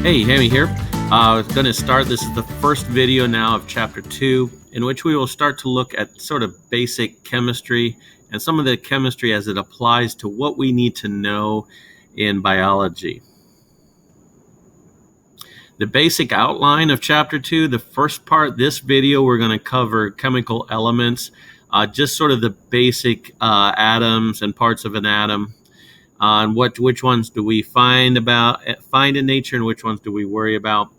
Hey, Hammy here. Going to start. This is the first video now of Chapter 2, in which we will start to look at sort of basic chemistry and some of the chemistry as it applies to what we need to know in biology. The basic outline of Chapter 2, the first part, this video, we're going to cover chemical elements, just sort of the basic atoms and parts of an atom. On which ones do we find in nature and which ones do we worry about.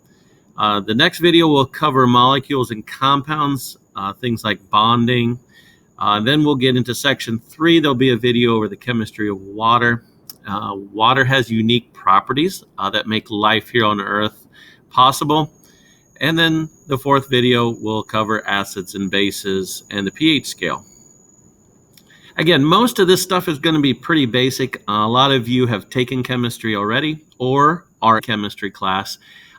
The next video will cover molecules and compounds, things like bonding. Then we'll get into section 3. There'll be a video over the chemistry of water. Water has unique properties that make life here on Earth possible. And then the fourth video will cover acids and bases and the pH scale. Again, most of this stuff is going to be pretty basic. A lot of you have taken chemistry already or are in chemistry class.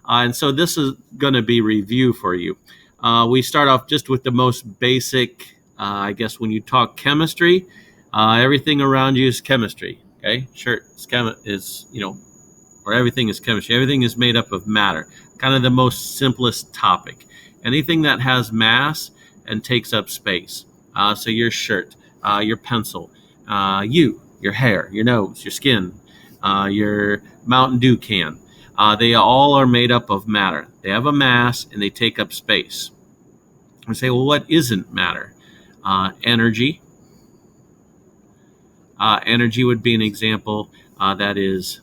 And so this is going to be review for you. We start off just with the most basic, I guess when you talk chemistry, everything around you is chemistry. Okay, sure, or everything is chemistry. Everything is made up of matter. Kind of the most simplest topic. Anything that has mass and takes up space. So your shirt. Your pencil, your hair, your nose, your skin, your Mountain Dew can. They all are made up of matter. They have a mass and they take up space. We say, well, what isn't matter? Energy. Energy would be an example that is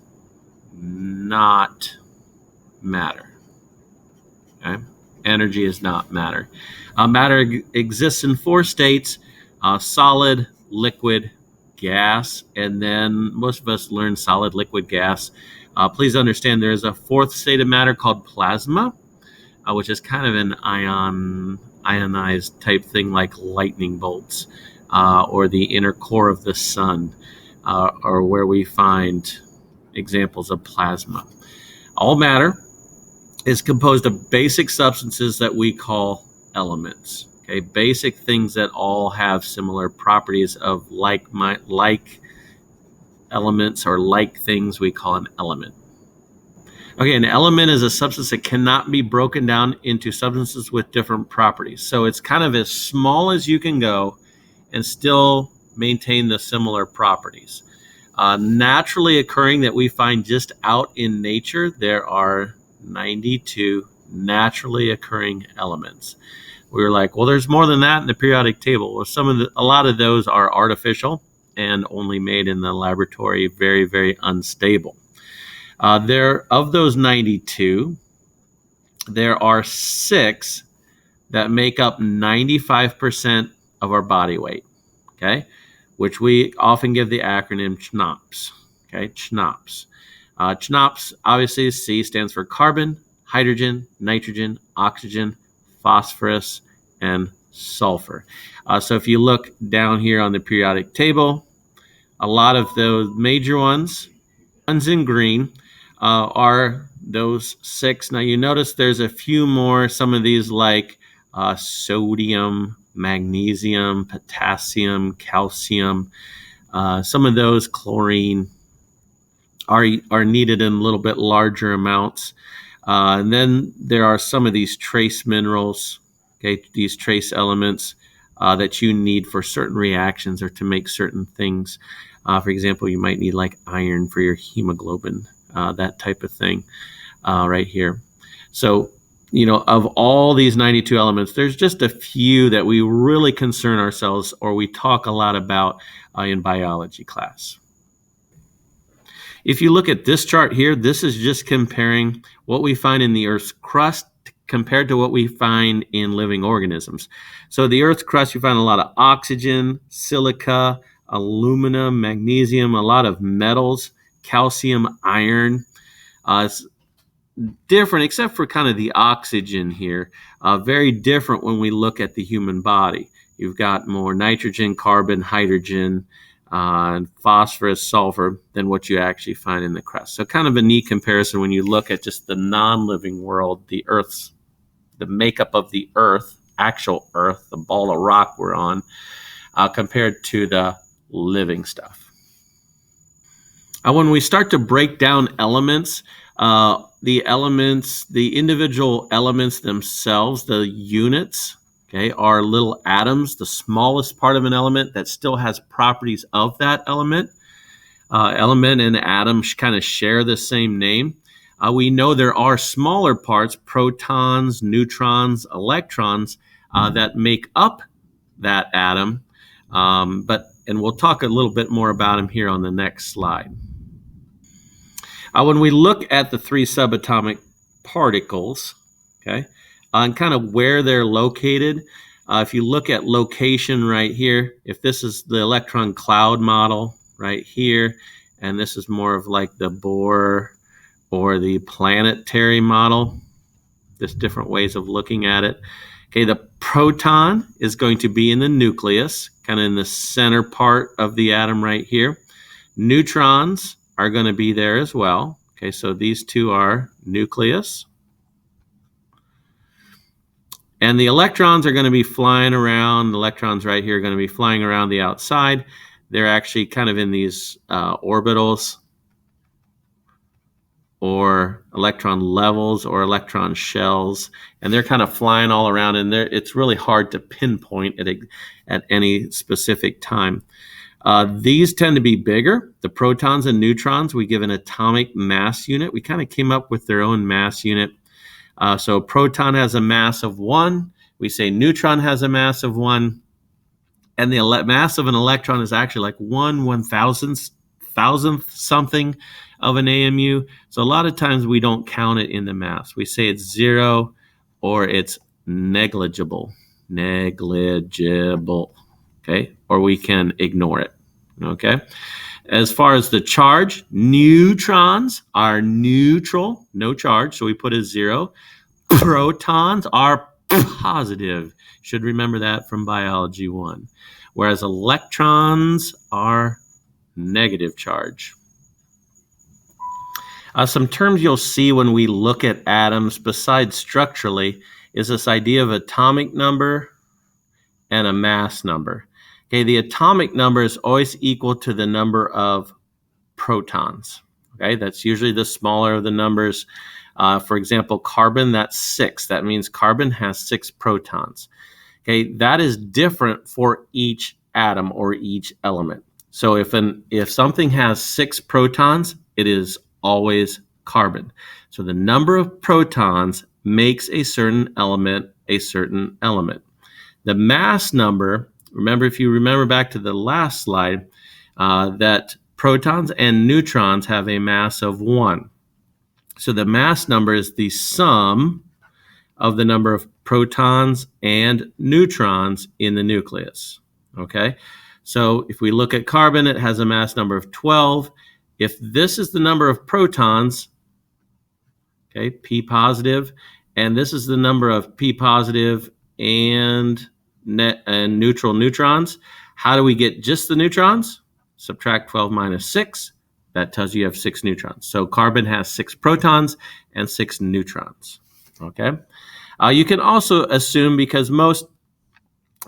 not matter. Okay? Energy is not matter. Matter exists in 4 states. Solid, liquid, gas, and then most of us learn solid, liquid, gas. Please understand there is a 4th state of matter called plasma, which is kind of an ionized type thing like lightning bolts, or the inner core of the sun, or where we find examples of plasma. All matter is composed of basic substances that we call elements. Okay, basic things that all have similar properties of like elements or like things we call an element. Okay, an element is a substance that cannot be broken down into substances with different properties. So it's kind of as small as you can go and still maintain the similar properties. Naturally occurring that we find just out in nature, there are 92 naturally occurring elements. We were like, well, there's more than that in the periodic table. Well, a lot of those are artificial and only made in the laboratory, very, very unstable. Of those 92, there are 6 that make up 95% of our body weight, okay, which we often give the acronym CHNOPS, okay, CHNOPS. CHNOPS, obviously, C stands for carbon, hydrogen, nitrogen, oxygen, phosphorus, and sulfur. So if you look down here on the periodic table, a lot of those major ones in green, are those 6. Now you notice there's a few more, some of these like sodium, magnesium, potassium, calcium, some of those, chlorine, are needed in a little bit larger amounts. And then there are some of these trace minerals, okay, these trace elements that you need for certain reactions or to make certain things. For example, you might need like iron for your hemoglobin, that type of thing right here. So, of all these 92 elements, there's just a few that we really concern ourselves or we talk a lot about in biology class. If you look at this chart here, this is just comparing what we find in the Earth's crust compared to what we find in living organisms. So the Earth's crust, you find a lot of oxygen, silica, aluminum, magnesium, a lot of metals, calcium, iron. It's different except for kind of the oxygen here. Very different when we look at the human body. You've got more nitrogen, carbon, hydrogen, and phosphorus, sulfur than what you actually find in the crust. So kind of a neat comparison when you look at just the non-living world, the makeup of the Earth, actual Earth, the ball of rock we're on, compared to the living stuff. When we start to break down elements, the individual elements themselves, the units, okay, are little atoms, the smallest part of an element that still has properties of that element. Element and atom kind of share the same name. We know there are smaller parts, protons, neutrons, electrons, that make up that atom. And we'll talk a little bit more about them here on the next slide. When we look at the three subatomic particles, okay, and kind of where they're located, if you look at location right here, if this is the electron cloud model right here, and this is more of like the Bohr or the planetary model, there's different ways of looking at it. Okay, the proton is going to be in the nucleus, kind of in the center part of the atom right here. Neutrons are going to be there as well. Okay, so these two are nucleus. And the electrons are going to be flying around. The electrons right here are going to be flying around the outside. They're actually kind of in these orbitals or electron levels or electron shells, and they're kind of flying all around, and it's really hard to pinpoint at any specific time. These tend to be bigger. The protons and neutrons, we give an atomic mass unit. We kind of came up with their own mass unit. So proton has a mass of 1. We say neutron has a mass of 1. And the mass of an electron is actually like 1/1000th something of an AMU. So a lot of times we don't count it in the mass. We say it's 0 or it's negligible. Okay, or we can ignore it. Okay, as far as the charge, neutrons are neutral, no charge, so we put a 0. Protons are positive. Should remember that from biology 1. Whereas electrons are negative charge. Some terms you'll see when we look at atoms, besides structurally, is this idea of atomic number and a mass number. Okay, the atomic number is always equal to the number of protons. Okay, that's usually the smaller of the numbers. For example, carbon, that's 6. That means carbon has 6 protons. Okay, that is different for each atom or each element. So if something has 6 protons, it is always carbon. So the number of protons makes a certain element a certain element. The mass number, remember, if you remember back to the last slide, that protons and neutrons have a mass of 1. So the mass number is the sum of the number of protons and neutrons in the nucleus. Okay, so if we look at carbon, it has a mass number of 12. If this is the number of protons, okay, P positive, and this is the number of P positive and neutral neutrons, how do we get just the neutrons? Subtract 12 minus 6. That tells you have 6 neutrons. So carbon has 6 protons and 6 neutrons. Okay. You can also assume, because most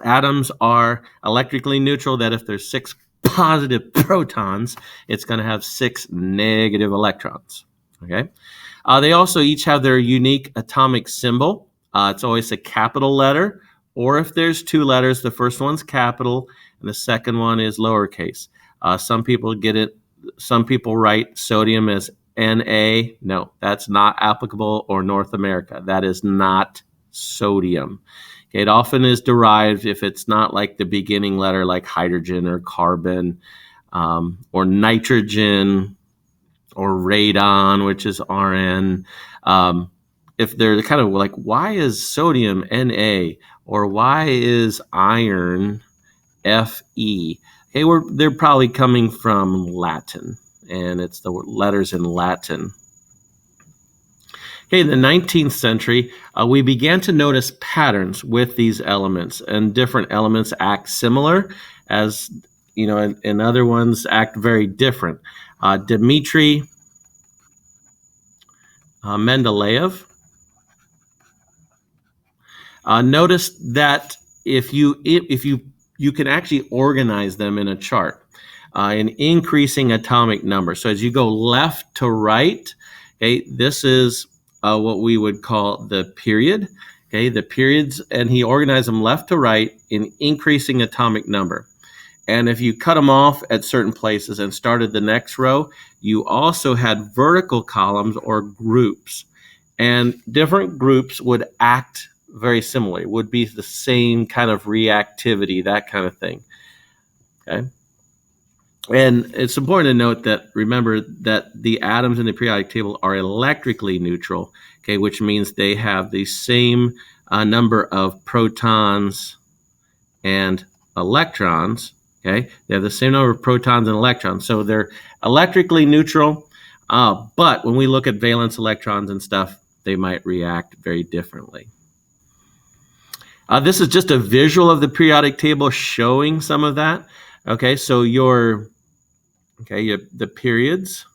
atoms are electrically neutral, that if there's 6 positive protons, it's going to have 6 negative electrons. Okay. They also each have their unique atomic symbol. It's always a capital letter, or if there's 2 letters, the first one's capital and the second one is lowercase. Some people get it. Some people write sodium as Na. No, that's not applicable, or North America. That is not sodium. Okay, it often is derived if it's not like the beginning letter, like hydrogen or carbon, or nitrogen, or radon, which is Rn. If they're kind of like, why is sodium Na, or why is iron Fe? Okay, they're probably coming from Latin, and it's the letters in Latin. Okay, in the 19th century, we began to notice patterns with these elements, and different elements act similar, as you know, and other ones act very different. Dmitry Mendeleev noticed that if you can actually organize them in a chart. in increasing atomic number. So as you go left to right, okay, this is what we would call the period. Okay, the periods, and he organized them left to right in increasing atomic number. And if you cut them off at certain places and started the next row, you also had vertical columns or groups. And different groups would act very similarly, would be the same kind of reactivity, that kind of thing. Okay. And it's important to note that, remember that the atoms in the periodic table are electrically neutral, okay, which means they have the same number of protons and electrons, okay? They have the same number of protons and electrons, so they're electrically neutral, but when we look at valence electrons and stuff, they might react very differently. This is just a visual of the periodic table showing some of that. Okay, so the periods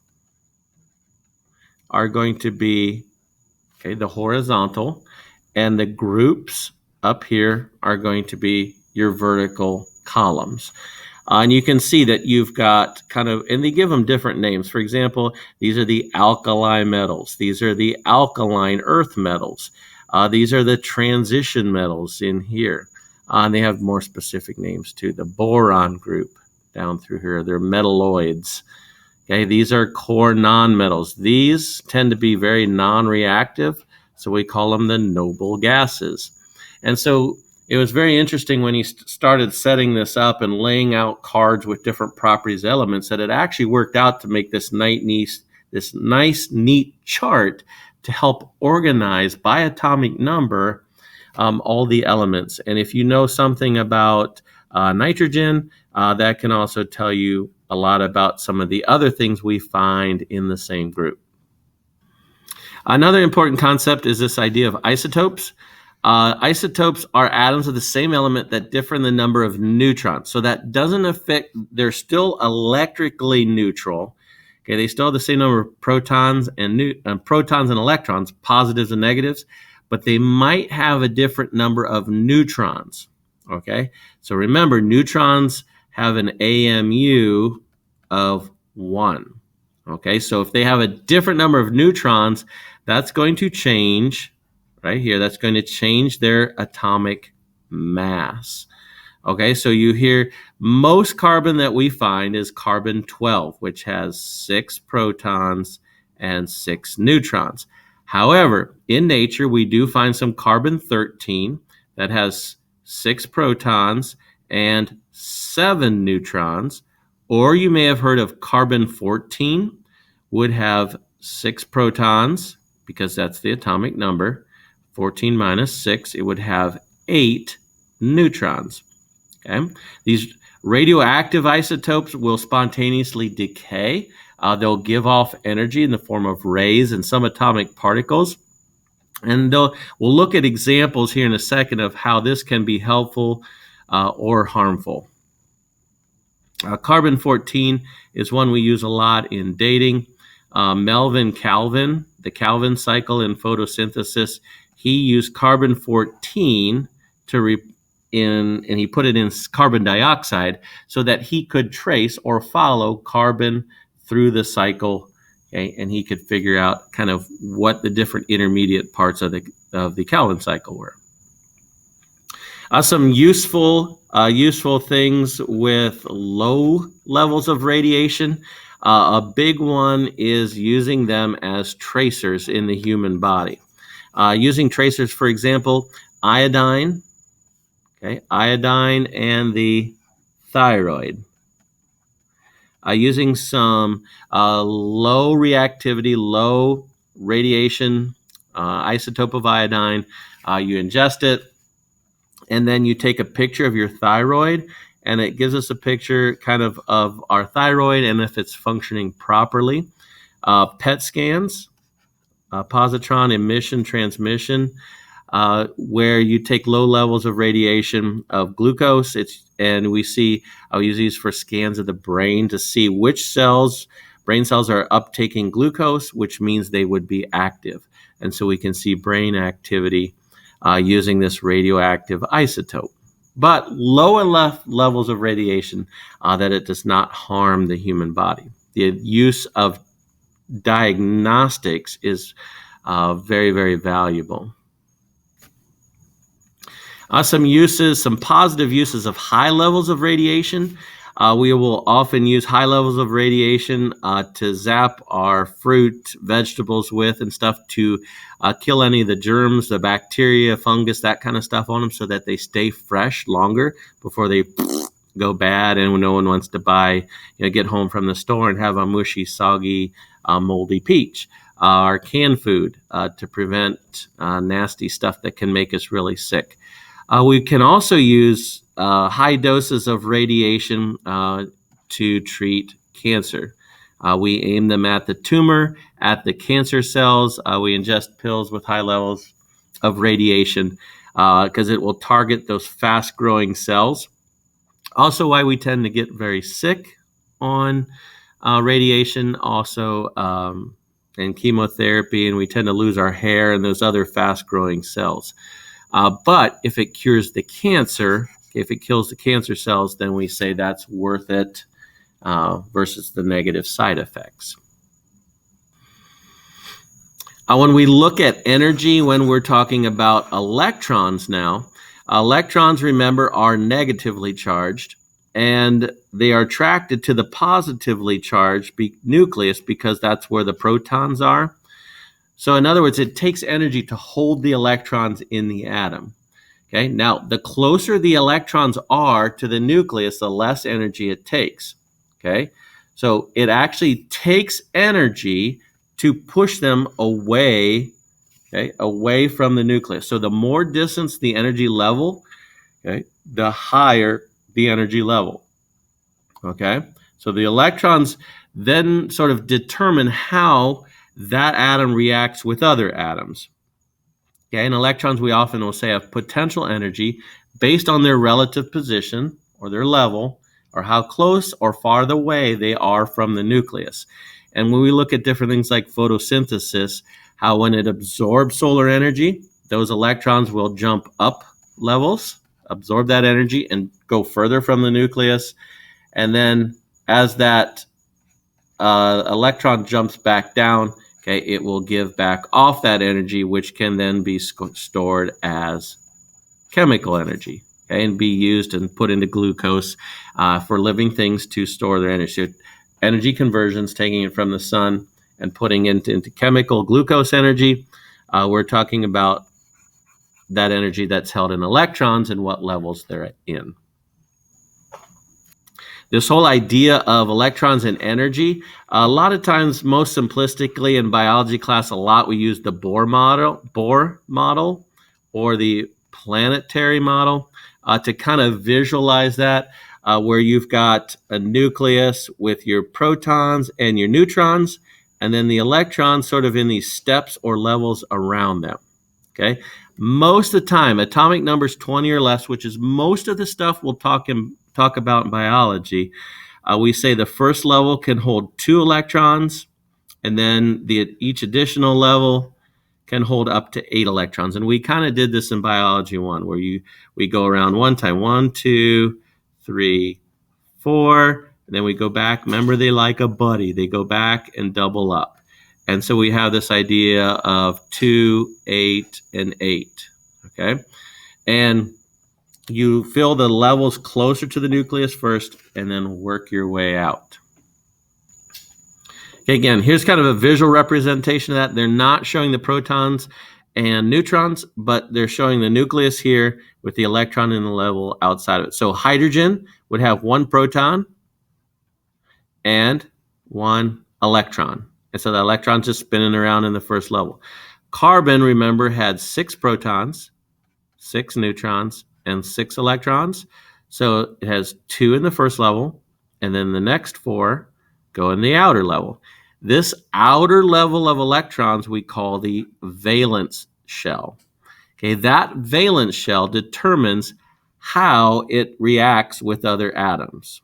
are going to be, okay, the horizontal, and the groups up here are going to be your vertical columns. And you can see that you've got kind of, and they give them different names. For example, these are the alkali metals. These are the alkaline earth metals. These are the transition metals in here. And they have more specific names too. The boron group down through here, they're metalloids. Okay, these are core nonmetals. These tend to be very non-reactive, so we call them the noble gases. And so it was very interesting when he started setting this up and laying out cards with different properties elements, that it actually worked out to make this nice, neat chart to help organize by atomic number all the elements. And if you know something about nitrogen, that can also tell you a lot about some of the other things we find in the same group. Another important concept is this idea of isotopes. Isotopes are atoms of the same element that differ in the number of neutrons. So that doesn't affect, they're still electrically neutral. Okay, they still have the same number of protons and electrons, positives and negatives, but they might have a different number of neutrons. Okay, so remember, neutrons have an AMU of 1. Okay, so if they have a different number of neutrons, that's going to change right here. That's going to change their atomic mass. Okay, so you hear most carbon that we find is carbon 12, which has 6 protons and 6 neutrons. However, in nature, we do find some carbon 13 that has 6 protons and 7 neutrons. Or you may have heard of carbon 14, would have 6 protons, because that's the atomic number. 14 minus 6, it would have 8 neutrons. Okay? These radioactive isotopes will spontaneously decay. They'll give off energy in the form of rays and some atomic particles. And we'll look at examples here in a second of how this can be helpful or harmful. Carbon-14 is one we use a lot in dating. Melvin Calvin, the Calvin cycle in photosynthesis, he used carbon-14 and he put it in carbon dioxide so that he could trace or follow carbon through the cycle, okay, and he could figure out kind of what the different intermediate parts of the Calvin cycle were. Some useful things with low levels of radiation. A big one is using them as tracers in the human body. Using tracers, for example, iodine, okay, iodine and the thyroid. Using some low reactivity, low radiation isotope of iodine, you ingest it, and then you take a picture of your thyroid, and it gives us a picture kind of our thyroid and if it's functioning properly. PET scans, positron emission transmission, where you take low levels of radiation of glucose, and we see, I'll use these for scans of the brain to see which brain cells are uptaking glucose, which means they would be active. And so we can see brain activity using this radioactive isotope. but low enough levels of radiation that it does not harm the human body. The use of diagnostics is very, very valuable. Some positive uses of high levels of radiation. We will often use high levels of radiation to zap our fruit, vegetables with and stuff to kill any of the germs, the bacteria, fungus, that kind of stuff on them so that they stay fresh longer before they go bad and no one wants to buy, get home from the store and have a mushy, soggy, moldy peach. Or canned food to prevent nasty stuff that can make us really sick. We can also use high doses of radiation to treat cancer. We aim them at the tumor, at the cancer cells. We ingest pills with high levels of radiation because it will target those fast-growing cells. Also, why we tend to get very sick on radiation, also and chemotherapy, and we tend to lose our hair and those other fast-growing cells. But if it cures the cancer, if it kills the cancer cells, then we say that's worth it versus the negative side effects. When we look at energy, when we're talking about electrons now, electrons, remember, are negatively charged, and they are attracted to the positively charged nucleus because that's where the protons are. So in other words, it takes energy to hold the electrons in the atom. Okay, now the closer the electrons are to the nucleus, the less energy it takes. Okay, so it actually takes energy to push them away, away from the nucleus. So the more distance the energy level, the higher the energy level. Okay, so the electrons then sort of determine how that atom reacts with other atoms. Okay, and electrons, we often will say, have potential energy based on their relative position or their level or how close or far away they are from the nucleus. And when we look at different things like photosynthesis, how when it absorbs solar energy, those electrons will jump up levels, absorb that energy, and go further from the nucleus. And then as that electron jumps back down, it will give back off that energy, which can then be stored as chemical energy, and be used and put into glucose for living things to store their energy. So energy conversions, taking it from the sun and putting it into chemical glucose energy. We're talking about that energy that's held in electrons and what levels they're in. This whole idea of electrons and energy, a lot of times, most simplistically in biology class, a lot we use the Bohr model or the planetary model to kind of visualize that, where you've got a nucleus with your protons and your neutrons, and then the electrons sort of in these steps or levels around them. Okay, most of the time, atomic numbers 20 or less, which is most of the stuff we'll talk about in biology, we say the first level can hold 2 electrons, and then each additional level can hold up to 8 electrons. And we kind of did this in biology 1, where we go around one time, 1, 2, 3, 4, and then we go back. Remember, they like a buddy. They go back and double up. And so we have this idea of 2, 8, and 8. Okay, and you fill the levels closer to the nucleus first and then work your way out. Okay, again, here's kind of a visual representation of that. They're not showing the protons and neutrons, but they're showing the nucleus here with the electron in the level outside of it. So hydrogen would have 1 proton and 1 electron. And so the electron's just spinning around in the first level. Carbon, remember, had 6 protons, 6 neutrons, and 6 electrons. So it has 2 in the first level, and then the next 4 go in the outer level. This outer level of electrons we call the valence shell. Okay, that valence shell determines how it reacts with other atoms.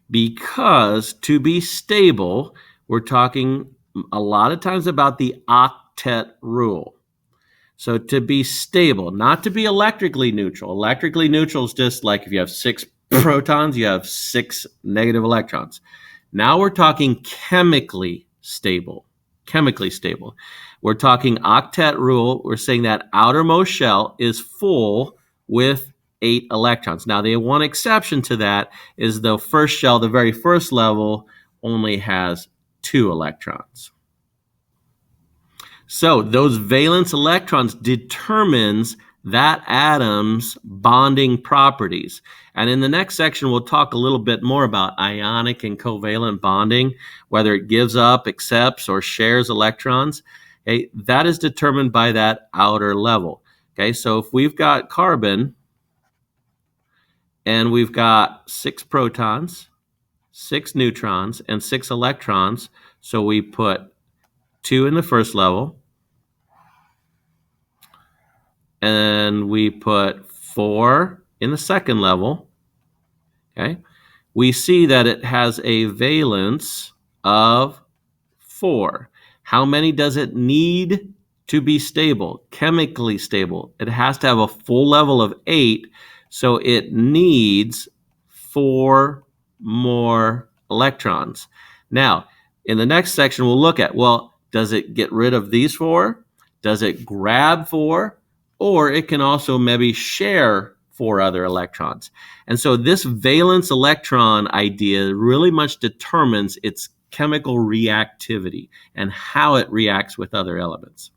Because to be stable, we're talking a lot of times about the octet rule. So to be stable, not to be electrically neutral. Electrically neutral is just like if you have 6 protons, you have 6 negative electrons. Now we're talking chemically stable. Chemically stable. We're talking octet rule. We're saying that outermost shell is full with 8 electrons. Now, the one exception to that is the first shell, the very first level, only has 2 electrons. So those valence electrons determines that atom's bonding properties. And in the next section, we'll talk a little bit more about ionic and covalent bonding, whether it gives up, accepts, or shares electrons. Okay, that is determined by that outer level. Okay, so if we've got carbon and we've got 6 protons, 6 neutrons, and 6 electrons, so we put 2 in the first level, and we put 4 in the second level, okay, we see that it has a valence of 4. How many does it need to be stable, chemically stable? It has to have a full level of 8, so it needs 4 more electrons. Now, in the next section, we'll look at, well, does it get rid of these 4? Does it grab 4? Or it can also maybe share 4 other electrons. And so this valence electron idea really much determines its chemical reactivity and how it reacts with other elements.